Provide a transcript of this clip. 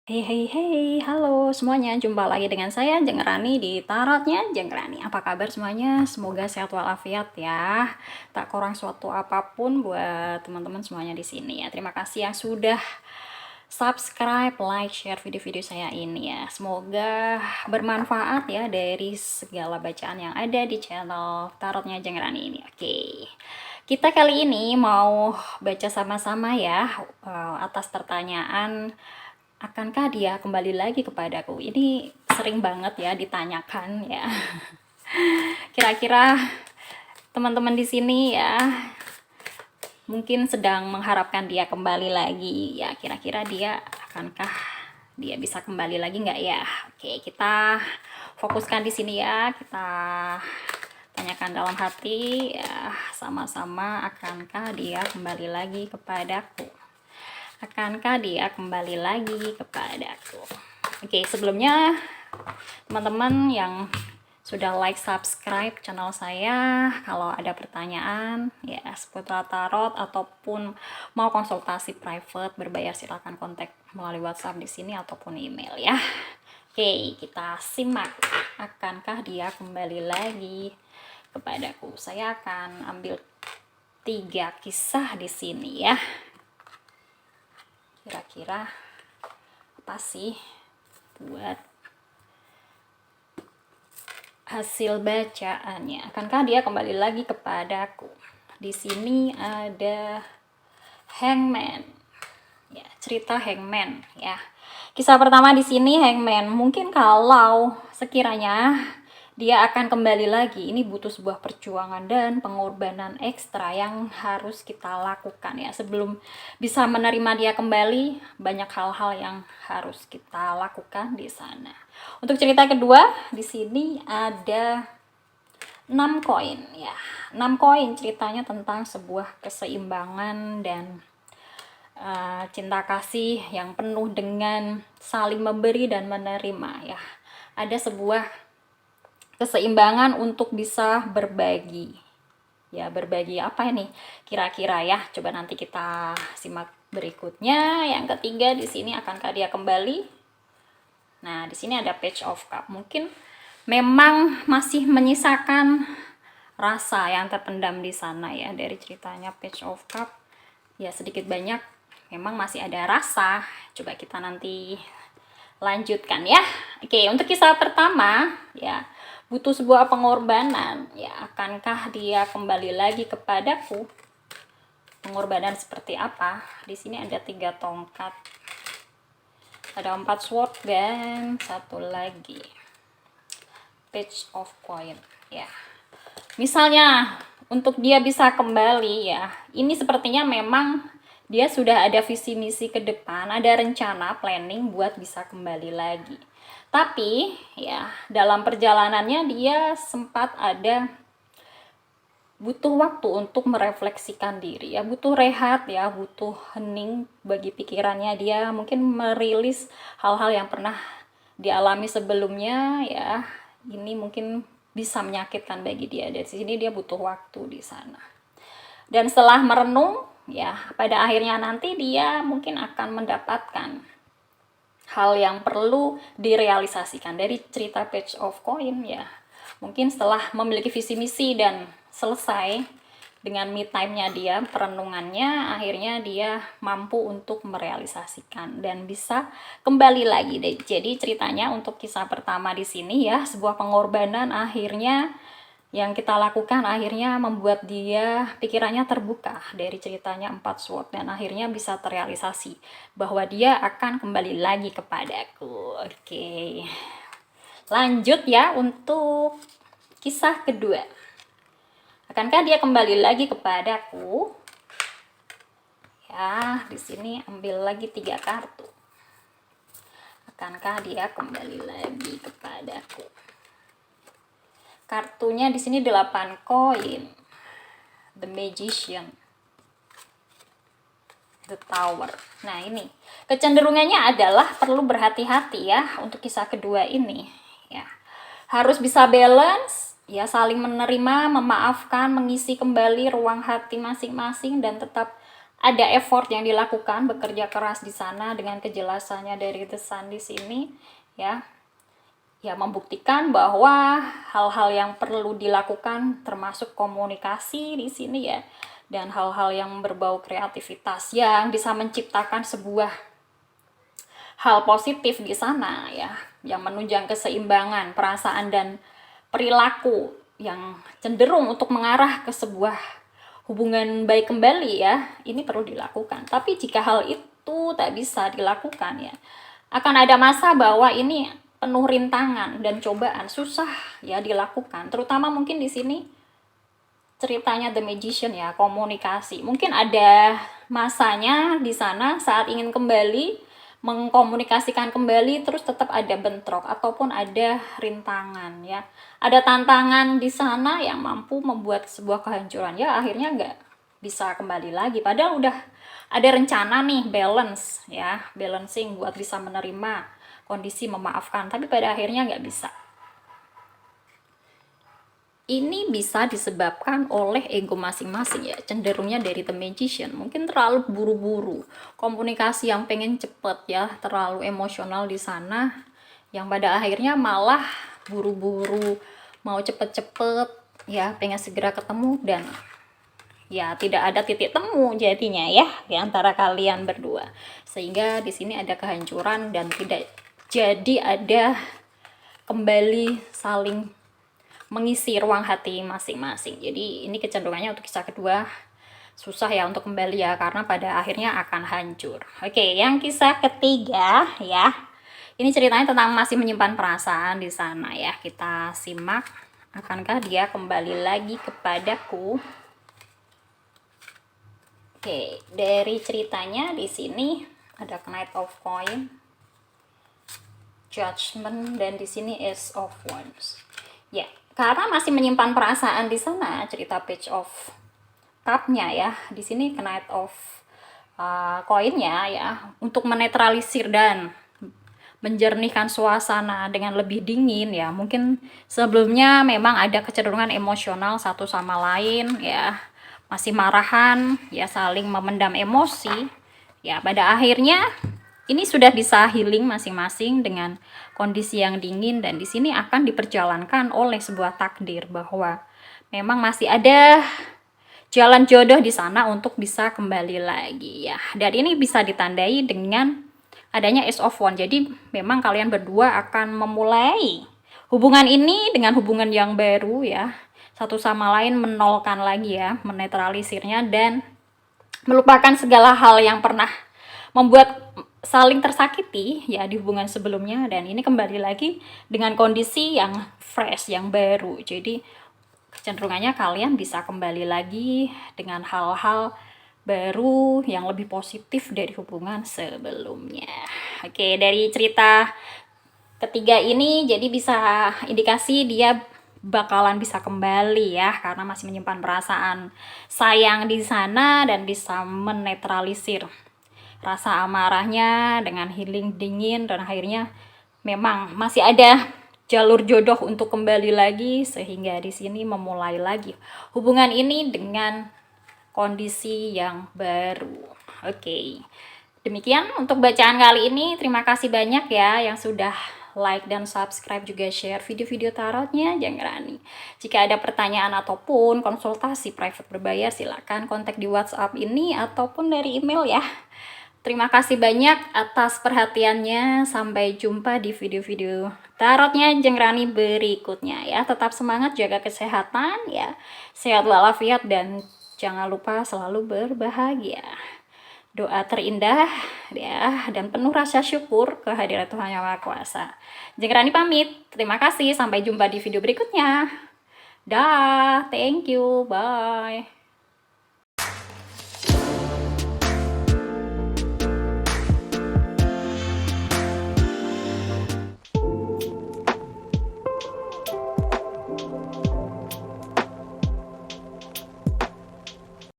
Hey hey hey, halo semuanya, jumpa lagi dengan saya Jeng Rani di Tarotnya Jeng Rani. Apa kabar semuanya? Semoga sehat walafiat ya. Tak kurang suatu apapun buat teman-teman semuanya di sini ya. Terima kasih yang sudah subscribe, like, share video-video saya ini ya. Semoga bermanfaat ya dari segala bacaan yang ada di channel Tarotnya Jeng Rani ini. Oke. Kita kali ini mau baca sama-sama ya atas pertanyaan, akankah dia kembali lagi kepadaku? Ini sering banget ya ditanyakan ya. Kira-kira teman-teman di sini ya mungkin sedang mengharapkan dia kembali lagi ya. Kira-kira akankah dia bisa kembali lagi nggak ya? Oke, kita fokuskan di sini ya. Kita tanyakan dalam hati ya, sama-sama, akankah dia kembali lagi kepadaku? Akankah dia kembali lagi kepadaku? Oke, sebelumnya teman-teman yang sudah like, subscribe channel saya, kalau ada pertanyaan ya seputar tarot ataupun mau konsultasi private berbayar, silakan kontak melalui WhatsApp di sini ataupun email ya. Oke, kita simak. Akankah dia kembali lagi kepadaku? Saya akan ambil 3 kisah di sini ya. Kira-kira apa sih buat hasil bacaannya? Akankah dia kembali lagi kepadaku? Di sini ada Hangman. Ya, cerita Hangman ya. Kisah pertama di sini Hangman. Mungkin kalau sekiranya dia akan kembali lagi, ini butuh sebuah perjuangan dan pengorbanan ekstra yang harus kita lakukan ya. Sebelum bisa menerima dia kembali, banyak hal-hal yang harus kita lakukan di sana. Untuk cerita kedua, di sini ada 6 koin ya. 6 koin ceritanya tentang sebuah keseimbangan dan cinta kasih yang penuh dengan saling memberi dan menerima ya. Ada sebuah keseimbangan untuk bisa berbagi ya. Berbagi apa ini kira-kira ya, coba nanti kita simak berikutnya. Yang ketiga di sini, akankah dia kembali? Nah, di sini ada Page of Cup. Mungkin memang masih menyisakan rasa yang terpendam di sana ya dari ceritanya Page of Cup ya. Sedikit banyak memang masih ada rasa. Coba kita nanti lanjutkan ya. Oke, untuk kisah pertama ya, butuh sebuah pengorbanan ya. Akankah dia kembali lagi kepadaku? Pengorbanan seperti apa? Di sini ada 3 tongkat, ada 4 sword dan satu lagi Page of Coin ya. Misalnya untuk dia bisa kembali ya, ini sepertinya memang dia sudah ada visi misi ke depan, ada rencana planning buat bisa kembali lagi. Tapi ya dalam perjalanannya dia sempat ada butuh waktu untuk merefleksikan diri ya, butuh rehat ya, butuh hening bagi pikirannya. Dia mungkin merilis hal-hal yang pernah dialami sebelumnya ya. Ini mungkin bisa menyakitkan bagi dia. Dari sini dia butuh waktu di sana. Dan setelah merenung ya, pada akhirnya nanti dia mungkin akan mendapatkan hal yang perlu direalisasikan dari cerita Page of Coin ya. Mungkin setelah memiliki visi misi dan selesai dengan me time-nya dia, perenungannya, akhirnya dia mampu untuk merealisasikan dan bisa kembali lagi. Jadi ceritanya untuk kisah pertama di sini ya, sebuah pengorbanan akhirnya yang kita lakukan akhirnya membuat dia pikirannya terbuka dari ceritanya 4 sword dan akhirnya bisa terrealisasi bahwa dia akan kembali lagi kepadaku. Oke, lanjut ya untuk kisah kedua. Akankah dia kembali lagi kepadaku? Ya, di sini ambil lagi 3 kartu. Akankah dia kembali lagi kepadaku? Kartunya di sini 8 koin. The Magician, The Tower. Nah, ini kecenderungannya adalah perlu berhati-hati ya untuk kisah kedua ini ya. Harus bisa balance ya, saling menerima, memaafkan, mengisi kembali ruang hati masing-masing dan tetap ada effort yang dilakukan, bekerja keras di sana dengan kejelasannya dari The Sun di sini ya. Ya, membuktikan bahwa hal-hal yang perlu dilakukan termasuk komunikasi di sini ya, dan hal-hal yang berbau kreativitas yang bisa menciptakan sebuah hal positif di sana ya, yang menunjang keseimbangan perasaan dan perilaku yang cenderung untuk mengarah ke sebuah hubungan baik kembali ya. Ini perlu dilakukan. Tapi jika hal itu tak bisa dilakukan ya, akan ada masa bahwa ini penuh rintangan dan cobaan, susah ya dilakukan. Terutama mungkin di sini ceritanya The Magician ya, komunikasi. Mungkin ada masanya di sana saat ingin kembali mengkomunikasikan kembali, terus tetap ada bentrok ataupun ada rintangan ya. Ada tantangan di sana yang mampu membuat sebuah kehancuran ya, akhirnya nggak bisa kembali lagi. Padahal udah ada rencana nih, balance ya, balancing buat bisa menerima kondisi, memaafkan, tapi pada akhirnya nggak bisa. Ini bisa disebabkan oleh ego masing-masing ya, cenderungnya dari The Magician. Mungkin terlalu buru-buru, komunikasi yang pengen cepet ya, terlalu emosional di sana, yang pada akhirnya malah buru-buru, mau cepet-cepet ya, pengen segera ketemu, dan ya tidak ada titik temu jadinya ya di antara kalian berdua. Sehingga di sini ada kehancuran dan tidak jadi ada kembali saling mengisi ruang hati masing-masing. Jadi ini kecenderungannya untuk kisah kedua susah ya untuk kembali ya, karena pada akhirnya akan hancur. Oke, yang kisah ketiga ya. Ini ceritanya tentang masih menyimpan perasaan di sana ya. Kita simak, akankah dia kembali lagi kepadaku? Oke, dari ceritanya di sini ada Knight of Coin, Judgment, dan di sini Ace of Wands. Ya, karena masih menyimpan perasaan di sana, cerita Page of Cup-nya ya. Di sini Knight of Coin-nya ya, untuk menetralisir dan menjernihkan suasana dengan lebih dingin ya. Mungkin sebelumnya memang ada kecenderungan emosional satu sama lain ya, masih marahan ya, saling memendam emosi ya. Pada akhirnya ini sudah bisa healing masing-masing dengan kondisi yang dingin, dan di sini akan diperjalankan oleh sebuah takdir bahwa memang masih ada jalan jodoh di sana untuk bisa kembali lagi ya. Dan ini bisa ditandai dengan adanya Ace of Wands. Jadi memang kalian berdua akan memulai hubungan ini dengan hubungan yang baru ya. Satu sama lain menolkan lagi ya, menetralisirnya dan melupakan segala hal yang pernah membuat saling tersakiti ya di hubungan sebelumnya, dan ini kembali lagi dengan kondisi yang fresh, yang baru. Jadi kecenderungannya kalian bisa kembali lagi dengan hal-hal baru yang lebih positif dari hubungan sebelumnya. Oke, dari cerita ketiga ini jadi bisa indikasi dia bakalan bisa kembali ya, karena masih menyimpan perasaan sayang di sana dan bisa menetralisir rasa amarahnya dengan healing dingin, dan akhirnya memang masih ada jalur jodoh untuk kembali lagi, sehingga di sini memulai lagi hubungan ini dengan kondisi yang baru. Oke. Demikian untuk bacaan kali ini. Terima kasih banyak ya yang sudah like dan subscribe, juga share video-video tarotnya Jenggrani. Jika ada pertanyaan ataupun konsultasi private berbayar, silakan kontak di WhatsApp ini ataupun dari email ya. Terima kasih banyak atas perhatiannya. Sampai jumpa di video-video tarotnya Jenggrani berikutnya ya. Tetap semangat, jaga kesehatan ya. Sehat walafiat dan jangan lupa selalu berbahagia. Doa terindah ya, dan penuh rasa syukur kehadiran Tuhan Yang Maha Kuasa. Jenggrani pamit. Terima kasih. Sampai jumpa di video berikutnya. Dah, thank you. Bye.